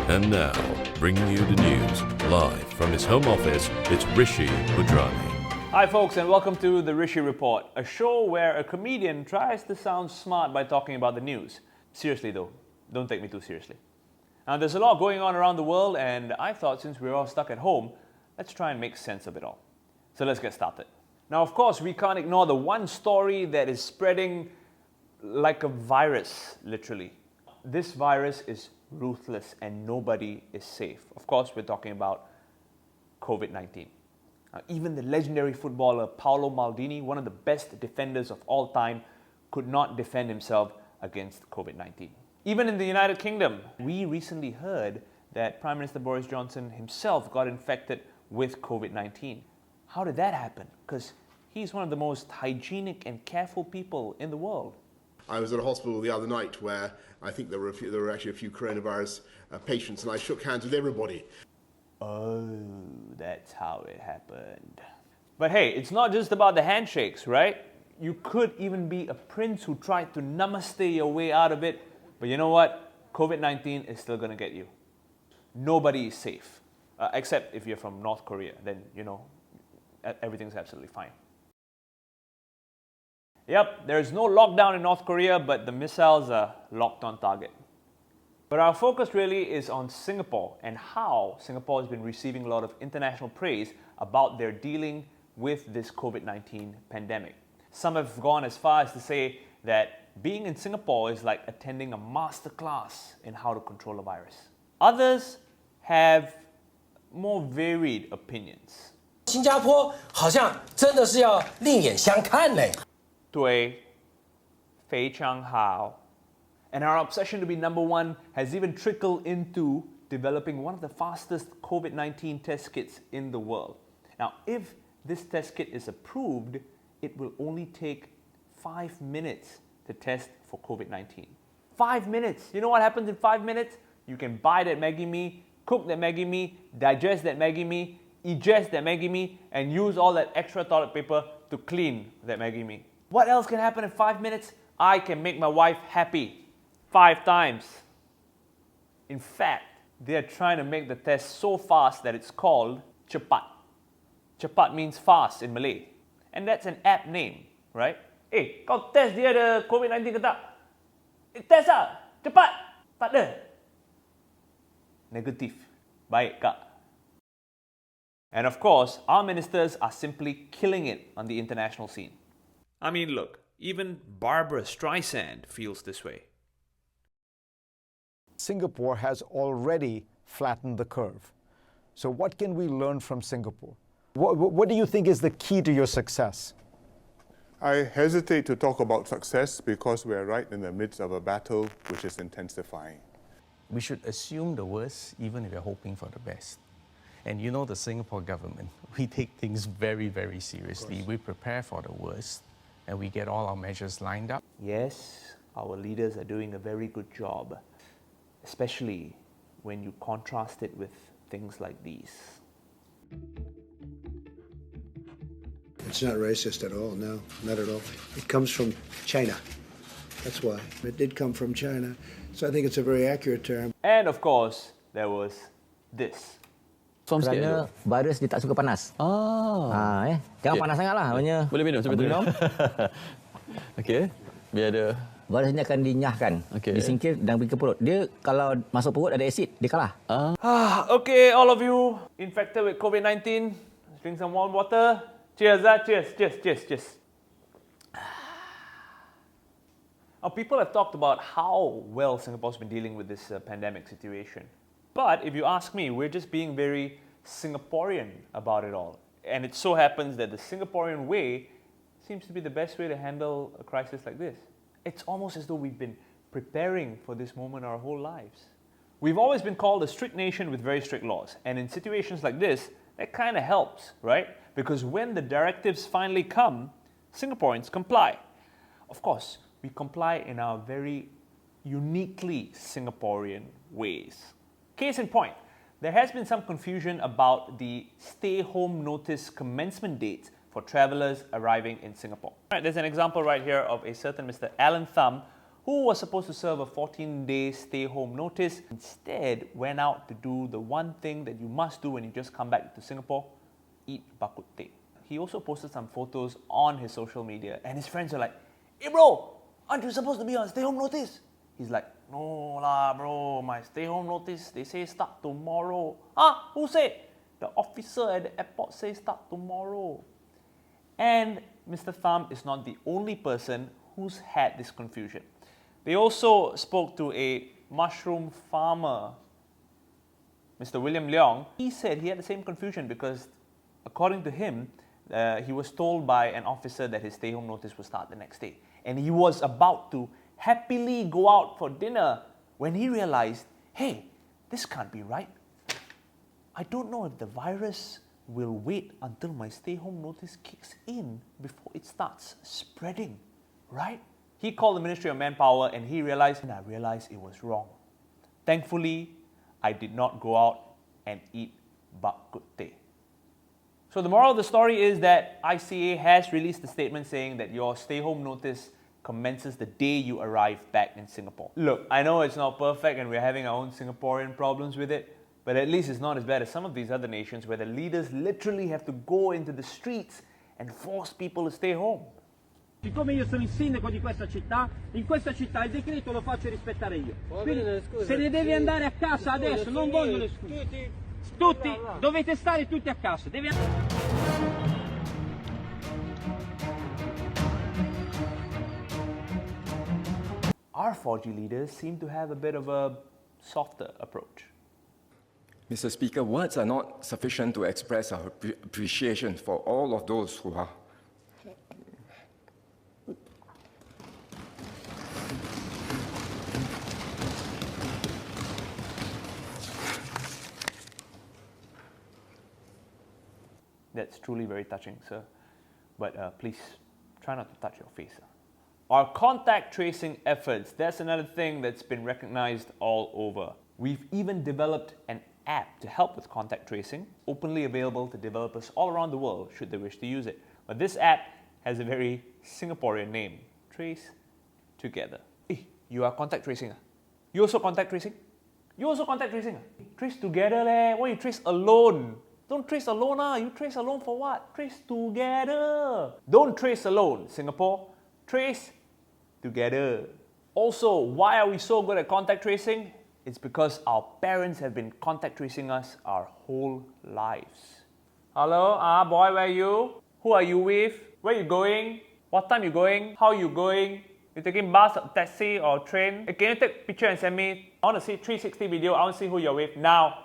And now, bringing you the news live from his home office, it's Rishi Budhrani. Hi folks, and welcome to the Rishi Report, a show where a comedian tries to sound smart by talking about the news. Seriously though, don't take me too seriously. Now there's a lot going on around the world, and I thought since we're all stuck at home, let's try and make sense of it all. So let's get started. Now of course, we can't ignore the one story that is spreading like a virus, literally. This virus is ruthless and nobody is safe. Of course, we're talking about COVID-19. Now, even the legendary footballer Paolo Maldini, one of the best defenders of all time, could not defend himself against COVID-19. Even in the United Kingdom, we recently heard that Prime Minister Boris Johnson himself got infected with COVID-19. How did that happen? Because he's one of the most hygienic and careful people in the world. I was at a hospital the other night where I think there were actually a few coronavirus patients, and I shook hands with everybody. Oh, that's how it happened. But hey, it's not just about the handshakes, right? You could even be a prince who tried to namaste your way out of it, but you know what? COVID-19 is still gonna get you. Nobody is safe, except if you're from North Korea, then you know, everything's absolutely fine. Yep, there's no lockdown in North Korea, but the missiles are locked on target. But our focus really is on Singapore and how Singapore has been receiving a lot of international praise about their dealing with this COVID-19 pandemic. Some have gone as far as to say that being in Singapore is like attending a masterclass in how to control the virus. Others have more varied opinions. 新加坡好像真的是要另眼相看嘞。对，非常好. And our obsession to be number one has even trickled into developing one of the fastest COVID-19 test kits in the world. Now, if this test kit is approved, it will only take 5 minutes to test for COVID-19. 5 minutes! You know what happens in 5 minutes? You can buy that Maggi Mee, cook that Maggi Mee, digest that Maggi Mee, ingest that Maggi Mee, and use all that extra toilet paper to clean that Maggi Mee. What else can happen in 5 minutes? I can make my wife happy 5 times. In fact, they are trying to make the test so fast that it's called cepat. Cepat means fast in Malay. And that's an app name, right? Eh, kau test dia ada COVID-19 ke tak? Test lah, cepat. Tak ada. Negatif. Baik, Kak. And of course, our ministers are simply killing it on the international scene. I mean, look, even Barbara Streisand feels this way. Singapore has already flattened the curve. So what can we learn from Singapore? What do you think is the key to your success? I hesitate to talk about success because we are right in the midst of a battle which is intensifying. We should assume the worst even if we're hoping for the best. And you know the Singapore government, we take things very, very seriously. We prepare for the worst and we get all our measures lined up. Yes, our leaders are doing a very good job, especially when you contrast it with things like these. It's not racist at all, no, not at all. It comes from China. That's why. It did come from China. So I think it's a very accurate term. And of course, there was this. Kerana virus dia tak suka panas. Jangan panas sangatlah maknanya. Boleh minum sampai tu. Okey. Biar ada virus ni akan dinyahkan. Disingkir dan pergi ke perut. Dia kalau masuk perut ada asid, dia kalah. Okay, all of you infected with COVID-19, drink some warm water. Cheers, cheers. Now, people have talked about how well Singapore's been dealing with this pandemic situation. But if you ask me, we're just being very Singaporean about it all. And it so happens that the Singaporean way seems to be the best way to handle a crisis like this. It's almost as though we've been preparing for this moment our whole lives. We've always been called a strict nation with very strict laws. And in situations like this, that kind of helps, right? Because when the directives finally come, Singaporeans comply. Of course, we comply in our very uniquely Singaporean ways. Case in point, there has been some confusion about the stay-home notice commencement dates for travellers arriving in Singapore. Right, there's an example right here of a certain Mr. Alan Thum who was supposed to serve a 14-day stay-home notice, instead went out to do the one thing that you must do when you just come back to Singapore, eat bak kut teh. He also posted some photos on his social media, and his friends are like, "Hey bro, aren't you supposed to be on stay-home notice?" He's like, "No lah bro, my stay-home notice, they say start tomorrow." "Huh? Who said?" "The officer at the airport says start tomorrow." And Mr. Tham is not the only person who's had this confusion. They also spoke to a mushroom farmer, Mr. William Leong. He said he had the same confusion because, according to him, he was told by an officer that his stay-home notice would start the next day. And he was about to happily go out for dinner when he realized, hey, this can't be right. I don't know if the virus will wait until my stay-home notice kicks in before it starts spreading, right? He called the Ministry of Manpower and he realized, and I realized it was wrong. Thankfully, I did not go out and eat bak kut teh. So the moral of the story is that ICA has released a statement saying that your stay-home notice commences the day you arrive back in Singapore. Look, I know it's not perfect and we're having our own Singaporean problems with it, but at least it's not as bad as some of these other nations where the leaders literally have to go into the streets and force people to stay home. Siccome io sono il sindaco di questa città, in questa città il decreto lo faccio rispettare io. Quindi, se ne deve andare a casa adesso, non voglio le scuse. Tutti, dovete stare tutti a casa. Our 4G leaders seem to have a bit of a softer approach. Mr. Speaker, words are not sufficient to express our appreciation for all of those who are. That's truly very touching, sir. But please, try not to touch your face. Our contact tracing efforts, that's another thing that's been recognized all over. We've even developed an app to help with contact tracing, openly available to developers all around the world should they wish to use it. But this app has a very Singaporean name, Trace Together. Hey, you are contact tracing? You also contact tracing? You also contact tracing? Trace together leh, why you trace alone? Don't trace alone you trace alone for what? Trace together. Don't trace alone, Singapore. Trace together. Also, why are we so good at contact tracing? It's because our parents have been contact tracing us our whole lives. Hello, boy, where are you? Who are you with? Where are you going? What time you going? How you going? You taking bus, taxi or train? Hey, can you take a picture and send me? I want to see 360 video. I want to see who you're with now.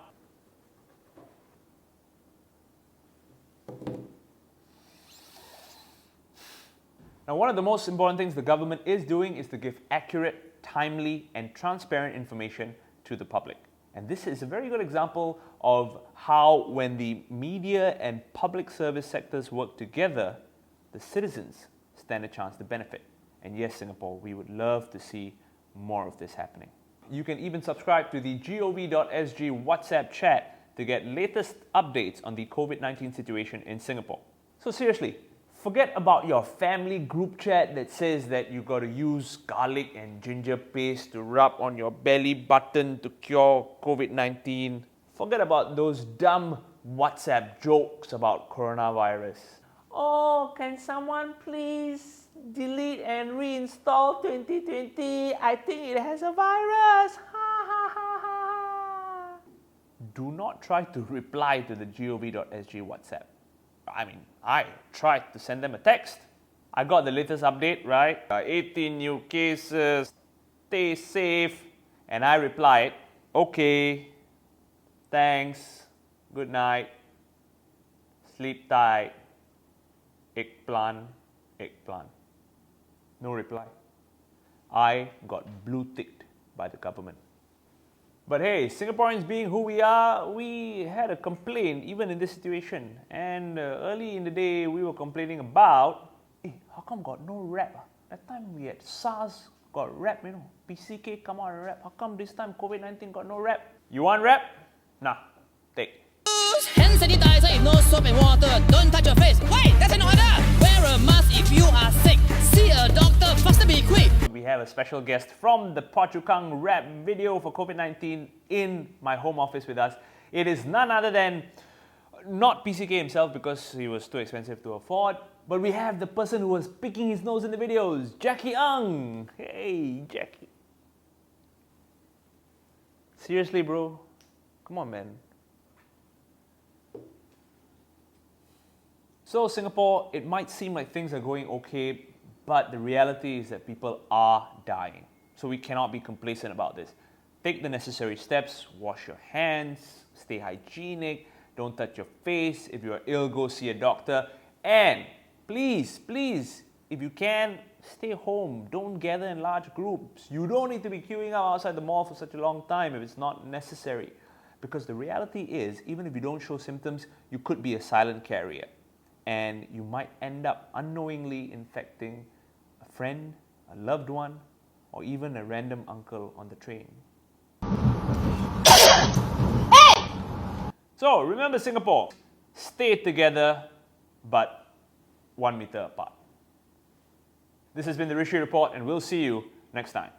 Now, one of the most important things the government is doing is to give accurate, timely, and transparent information to the public. And this is a very good example of how, when the media and public service sectors work together, the citizens stand a chance to benefit. And yes, Singapore, we would love to see more of this happening. You can even subscribe to the gov.sg WhatsApp chat to get latest updates on the COVID-19 situation in Singapore. So seriously, forget about your family group chat that says that you got to use garlic and ginger paste to rub on your belly button to cure COVID-19. Forget about those dumb WhatsApp jokes about coronavirus. Oh, can someone please delete and reinstall 2020? I think it has a virus. Ha ha ha ha. Do not try to reply to the gov.sg WhatsApp. I mean, I tried to send them a text. I got the latest update, right? 18 new cases, stay safe. And I replied, okay, thanks, good night, sleep tight, eggplant, eggplant. No reply. I got blue-ticked by the government. But hey, Singaporeans being who we are, we had a complaint even in this situation. And early in the day, we were complaining about, how come got no rap? That time we had SARS, got rap, you know. PCK come out and rap. How come this time COVID-19 got no rap? You want rap? Nah, take. Hand sanitizer if no soap and water. Don't touch your face. Wait, that's an order. Wear a mask if you are sick. see a doctor. Faster, be quick. We have a special guest from the Phua Chu Kang rap video for COVID-19 in my home office with us. It is none other than not PCK himself because he was too expensive to afford, but we have the person who was picking his nose in the videos, Jackie Ang. Hey, Jackie. Seriously, bro? Come on, man. So Singapore, it might seem like things are going okay, but the reality is that people are dying. So we cannot be complacent about this. Take the necessary steps, wash your hands, stay hygienic, don't touch your face. If you are ill, go see a doctor. And please, please, if you can, stay home. Don't gather in large groups. You don't need to be queuing up outside the mall for such a long time if it's not necessary. Because the reality is, even if you don't show symptoms, you could be a silent carrier. And you might end up unknowingly infecting a friend, a loved one, or even a random uncle on the train. So remember Singapore, stay together, but 1 meter apart. This has been the Rishi Report, and we'll see you next time.